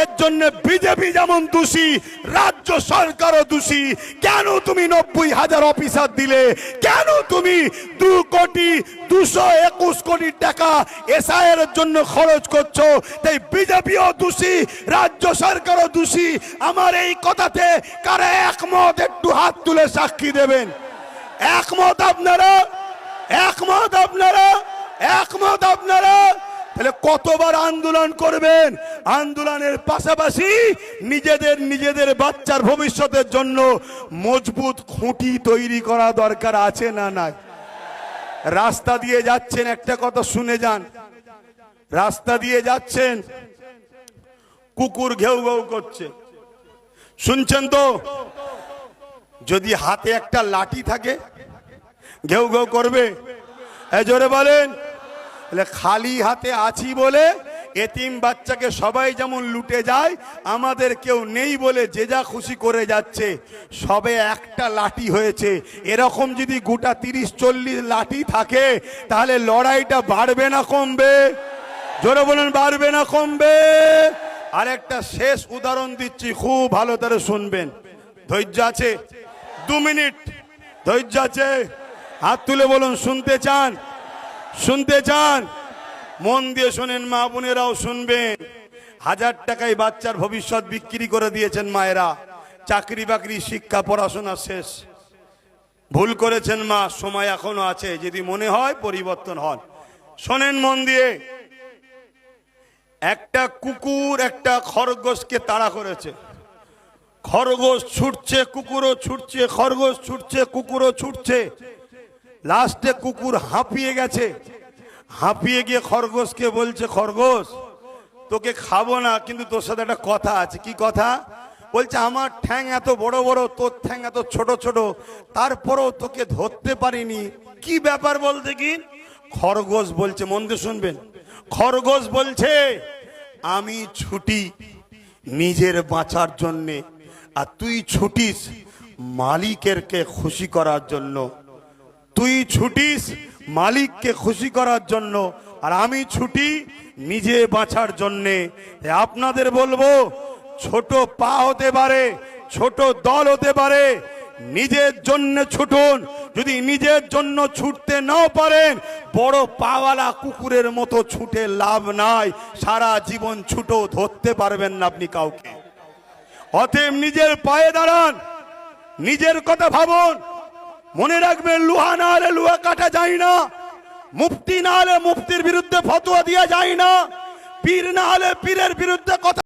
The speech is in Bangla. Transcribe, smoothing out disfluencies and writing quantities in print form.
এর জন্য বিজেপি যেমন দোষী, রাজ্য সরকারও দোষী। কেন তুমি 90,000 অফিসার দিলে? কেন তুমি 2,221 কোটি টাকা এসআইআর এর জন্য খরচ করছো? তাই বিজেপিও দোষী, রাজ্য সরকারও দোষী। আমার এই কথাতে কারা একমত একটু হাত তুলে সাক্ষী দেবেন? একমত আপনারা? একমত আপনারা? একমত আপনারা? তাহলে কতবার আন্দোলন করবেন? আন্দোলনের পাশাপাশি নিজেদের বাচ্চার ভবিষ্যতের জন্য মজবুত খুঁটি তৈরি করা দরকার আছে না নাই? রাস্তা দিয়ে যাচ্ছেন, একটা কথা শুনে যান। রাস্তা দিয়ে যাচ্ছেন, কুকুর ঘেউ ঘেউ করছে, শুনছেন তো? যদি হাতে একটা লাঠি থাকে ঘেউ ঘেউ করবে? জোরে বলেন। খালি হাতে আছি বলে এতিম বাচ্চাকে সবাই যেমন লুটে যায়, আমাদের কেউ নেই বলে যে যা খুশি করে যাচ্ছে। সবে একটা লাঠি হয়েছে, এরকম যদি গোটা 30-40 লাঠি থাকে তাহলে লড়াইটা বাড়বে না কমবে? জোরে বলেন, বাড়বে না কমবে? আরেকটা শেষ উদাহরণ দিচ্ছি, খুব ভালো করে শুনবেন। ধৈর্য আছে? 2 মিনিট ধৈর্য আছে? হাত তুলে বলুন শুনতে চান? শুনতে চান? মন দিয়ে শোনেন, মা বোনেরাও শুনবেন। 1000 টাকায় বাচ্চার ভবিষ্যৎ বিক্রি করে দিয়েছেন মায়েরা। চাকরি বাকরি শিক্ষা পড়াশোনা শেষ। ভুল করেছেন মা, সময় এখনো আছে, যদি মনে হয় পরিবর্তন হন। শোনেন মন দিয়ে। একটা কুকুর একটা খরগোশকে তাড়া করেছে। খরগোশ ছুটছে, কুকুরও ছুটছে, খরগোশ ছুটছে, কুকুরও ছুটছে। লাস্টে কুকুর হাঁপিয়ে গেছে। হাঁপিয়ে গিয়ে খরগোশকে বলছে, খরগোশ তোকে খাবো না, কিন্তু তোর সাথে একটা কথা আছে। কি কথা? বলছে আমার ঠ্যাং এত বড় বড়, তোর ঠ্যাং এত ছোট ছোট, তারপরও তোকে ধরতে পারিনি। কি ব্যাপার বলতে কি? খরগোশ বলছে, মন দিয়ে শুনবেন। খরগোশ বলছে আমি ছুটি নিজের বাঁচার জন্যে, আর তুই ছুটিস মালিকেরকে খুশি করার জন্য। তুই ছুটিস মালিককে খুশি করার জন্য, আর আমি ছুটি নিজে বাঁচার জন্যে। আপনাদের বলবো, ছোট পা হতে পারে, ছোট দল হতে পারে, নিজের জন্য ছুটুন। যদি নিজের জন্য ছুটতে নাও পারেন, বড় পাওয়ালা কুকুরের মতো ছুটে লাভ নাই। সারা জীবন ছুটো, ধরতে পারবেন না আপনি কাউকে। অতএব নিজের পায়ে দাঁড়ান, নিজের কথা ভাবুন। মনে রাখবেন, লোহা না হলে লোহা কাটা যায় না, মুফতি না হলে মুফতির বিরুদ্ধে ফতোয়া দেওয়া যায় না, পীর না হলে পীরের বিরুদ্ধে কথা